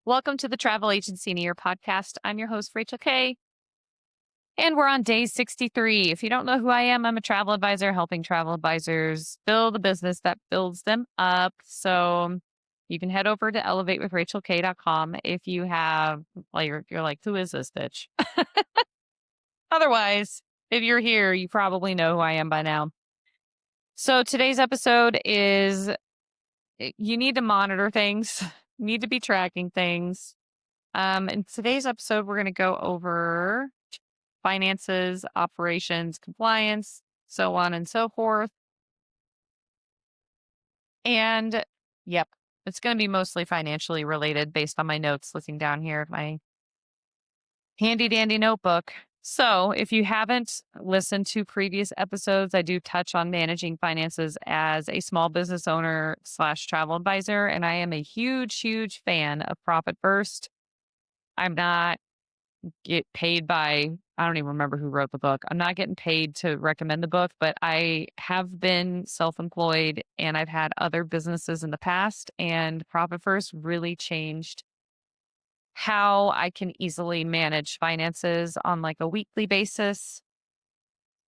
Welcome to the Travel Agency Near podcast. I'm your host, Rachel Kay, and we're on day 63. If you don't know who I am, I'm a travel advisor helping travel advisors build a business that builds them up. So you can head over to elevatewithrachelk.com if you have, well, you're like, who is this bitch? Otherwise, if you're here, you probably know who I am by now. So today's episode is you need to monitor things, you need to be tracking things. In today's episode, we're going to go over finances, operations, compliance, so on and so forth. And yep, it's going to be mostly financially related based on my notes looking down here at my handy dandy notebook. So, if you haven't listened to previous episodes, I do touch on managing finances as a small business owner slash travel advisor. And I am a huge fan of Profit First. I'm not get paid by I don't even remember who wrote the book. I'm not getting paid to recommend the book, but I have been self-employed and I've had other businesses in the past, and Profit First really changed how I can easily manage finances on like a weekly basis.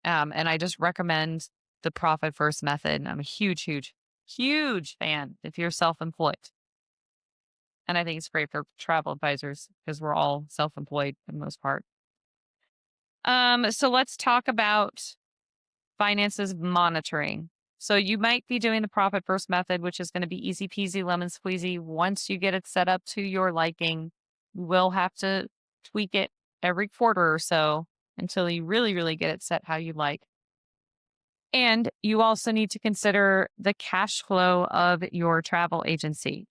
And I just recommend the Profit First method. I'm a huge fan if you're self-employed. And I think it's great for travel advisors because we're all self-employed for the most part. So let's talk about finances monitoring. So you might be doing the Profit First method, which is going to be easy peasy lemon squeezy. Once you get it set up to your liking, you will have to tweak it every quarter or so until you really get it set how you like. And you also need to consider the cash flow of your travel agency.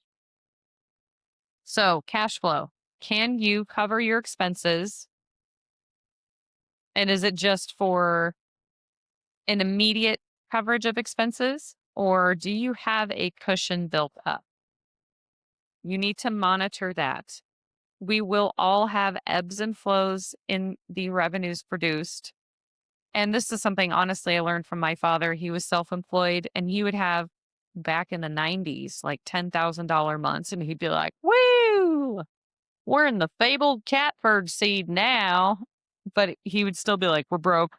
So cash flow, can you cover your expenses? And is it just for an immediate coverage of expenses, or do you have a cushion built up? You need to monitor that. We will all have ebbs and flows in the revenues produced. And this is something, honestly, I learned from my father. He was self employed and he would have back in the 90s, like $10,000 months. And he'd be like, woo, we're in the fabled catbird seed now. But he would still be like, we're broke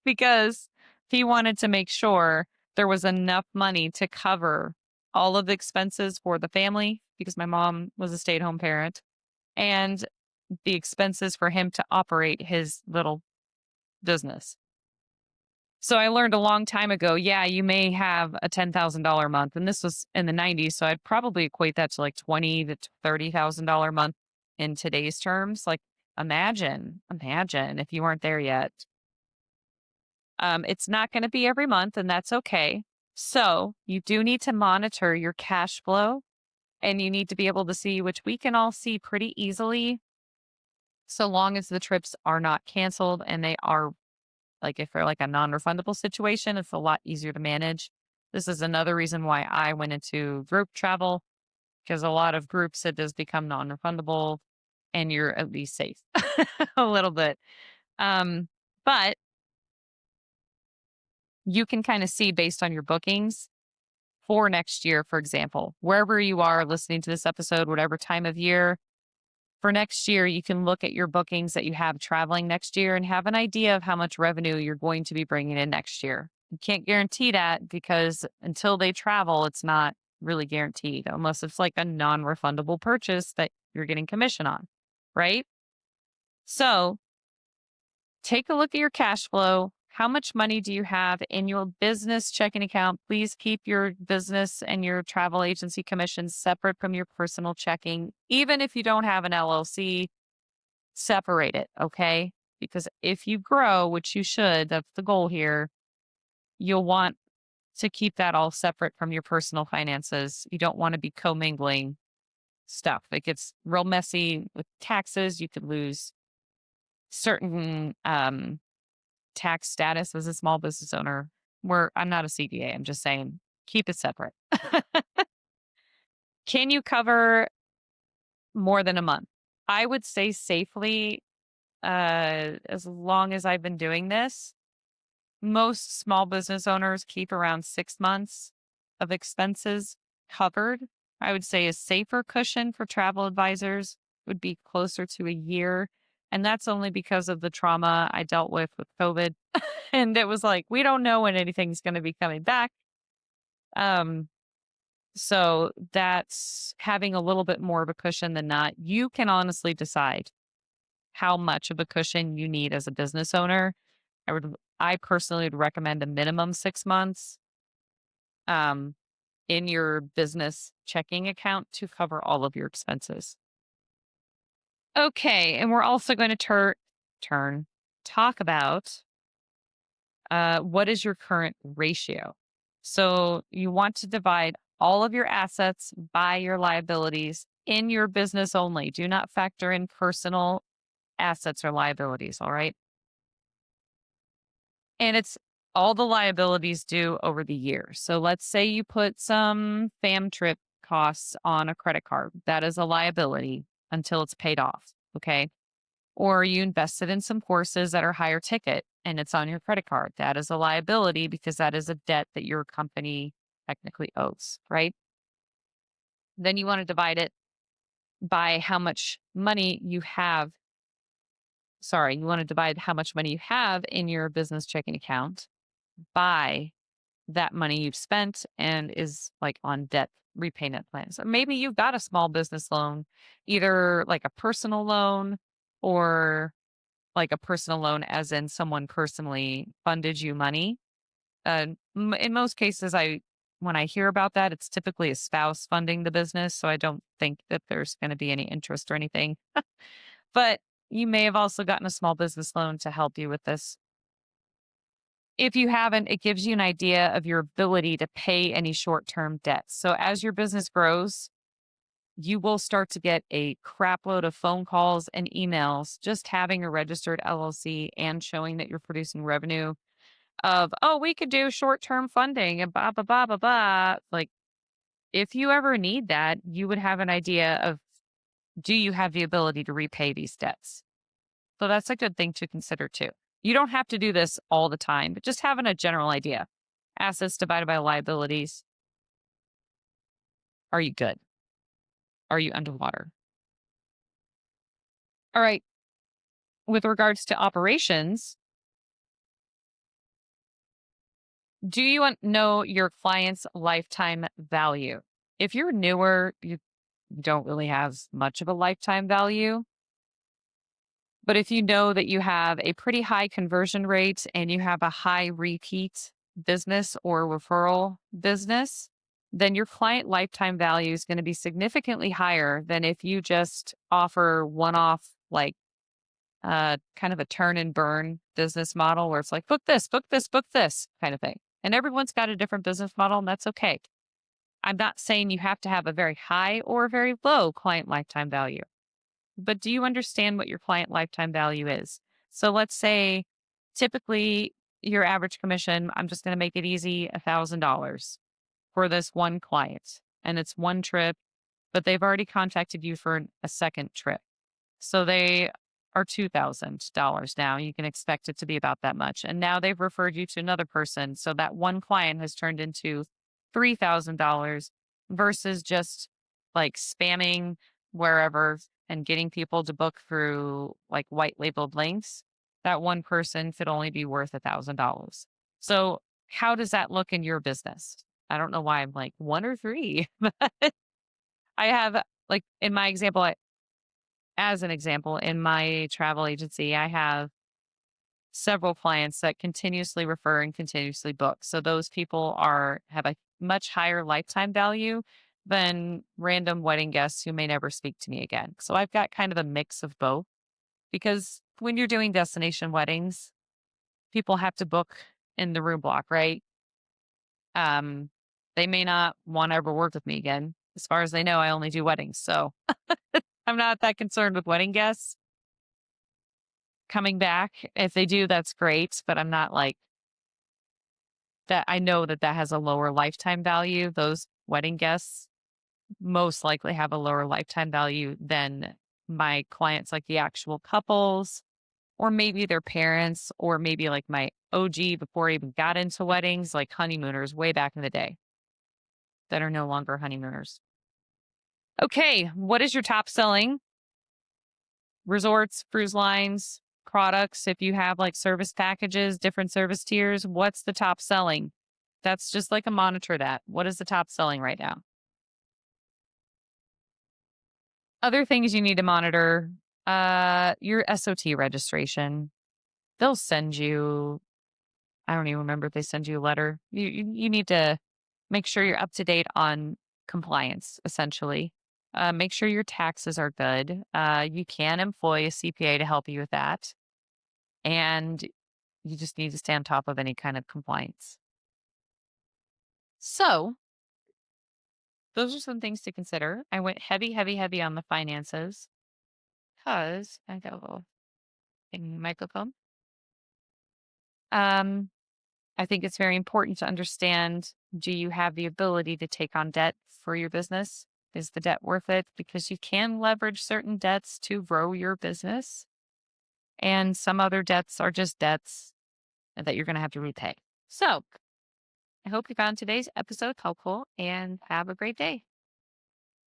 because he wanted to make sure there was enough money to cover all of the expenses for the family because my mom was a stay-at-home parent and the expenses for him to operate his little business. So I learned a long time ago, yeah, you may have a $10,000 month, and this was in the 90s, so I'd probably equate that to like 20 to $30,000 month in today's terms. Like imagine if you weren't there yet. It's not going to be every month, and that's okay. So you do need to monitor your cash flow and you need to be able to see, which we can all see pretty easily, so long as the trips are not canceled and they are like, if they're like a non refundable situation, it's a lot easier to manage. This is another reason why I went into group travel because a lot of groups it does become non refundable and you're at least safe a little bit. Um, but you can kind of see based on your bookings for next year, for example, wherever you are listening to this episode, whatever time of year, for next year, you can look at your bookings that you have traveling next year and have an idea of how much revenue you're going to be bringing in next year. You can't guarantee that because until they travel, it's not really guaranteed unless it's like a non refundable purchase that you're getting commission on, right? So take a look at your cash flow. How much money do you have in your business checking account? Please keep your business and your travel agency commissions separate from your personal checking. Even if you don't have an LLC, separate it, okay? Because if you grow, which you should, that's the goal here, you'll want to keep that all separate from your personal finances. You don't want to be commingling stuff. It gets real messy with taxes. You could lose certain tax status as a small business owner. Where I'm not a CPA, I'm just saying keep it separate. Can you cover more than a month? I would say safely, as long as I've been doing this, most small business owners keep around 6 months of expenses covered. I would say a safer cushion for travel advisors would be closer to a year. And that's only because of the trauma I dealt with COVID. And it was like, we don't know when anything's going to be coming back. Um, so that's having a little bit more of a cushion than not. You can honestly decide how much of a cushion you need as a business owner. I personally would recommend a minimum 6 months um, in your business checking account to cover all of your expenses. Okay, and we're also going to turn talk about what is your current ratio. So you want to divide all of your assets by your liabilities in your business only. Do not factor in personal assets or liabilities. All right. And it's all the liabilities due over the year. So let's say you put some fam trip costs on a credit card. That is a liability until it's paid off. Okay. Or you invested in some courses that are higher ticket and it's on your credit card. That is a liability because that is a debt that your company technically owes, right? Then you want to divide it by how much money you have. Sorry, you want to divide how much money you have in your business checking account by that money you've spent and is like on debt repayment plans. Or maybe you've got a small business loan, either like a personal loan or like a personal loan, as in someone personally funded you money. In most cases, when I hear about that, it's typically a spouse funding the business. So I don't think that there's going to be any interest or anything. But you may have also gotten a small business loan to help you with this. If you haven't, it gives you an idea of your ability to pay any short term debts. So as your business grows, you will start to get a crapload of phone calls and emails just having a registered LLC and showing that you're producing revenue of, oh, we could do short term funding and blah, blah, blah, blah, blah. Like, if you ever need that, you would have an idea of, do you have the ability to repay these debts? So that's a good thing to consider too. You don't have to do this all the time, but just having a general idea. Assets divided by liabilities. Are you good? Are you underwater? All right. With regards to operations, do you know your client's lifetime value? If you're newer, you don't really have much of a lifetime value. But if you know that you have a pretty high conversion rate and you have a high repeat business or referral business, then your client lifetime value is going to be significantly higher than if you just offer one off, like kind of a turn and burn business model where it's like, book this, book this, book this kind of thing. And everyone's got a different business model, and that's okay. I'm not saying you have to have a very high or a very low client lifetime value, but do you understand what your client lifetime value is? So let's say typically your average commission, I'm just going to make it easy, $1,000 for this one client. And it's one trip, but they've already contacted you for a second trip. So they are $2,000 now. You can expect it to be about that much. And now they've referred you to another person. So that one client has turned into $3,000 versus just like spamming wherever and getting people to book through like white labeled links. That one person could only be worth $1,000. So how does that look in your business? I don't know why I'm like one or three, but I have like in my example, as an example, in my travel agency, I have several clients that continuously refer and continuously book. So those people have a much higher lifetime value than random wedding guests who may never speak to me again. So I've got kind of a mix of both because when you're doing destination weddings, people have to book in the room block, right? Um, they may not want to ever work with me again. As far as they know, I only do weddings. So I'm not that concerned with wedding guests coming back. If they do, that's great. But I'm not like that. I know that that has a lower lifetime value. Those wedding guests most likely have a lower lifetime value than my clients, like the actual couples, or maybe their parents, or maybe like my OG before I even got into weddings, like honeymooners way back in the day that are no longer honeymooners. Okay, what is your top selling resorts, cruise lines, products? If you have like service packages, different service tiers, what's the top selling? That's just like a monitor that. What is the top selling right now? Other things you need to monitor, your SOT registration. They'll send you, I don't even remember if they send you a letter. You need to make sure you're up to date on compliance, essentially. Make sure your taxes are good. You can employ a CPA to help you with that. And you just need to stay on top of any kind of compliance. So, those are some things to consider. I went heavy, heavy, heavy on the finances because I got a little microphone. Um, I think it's very important to understand, do you have the ability to take on debt for your business? Is the debt worth it? Because you can leverage certain debts to grow your business, and some other debts are just debts that you're going to have to repay. So, I hope you found today's episode helpful and have a great day.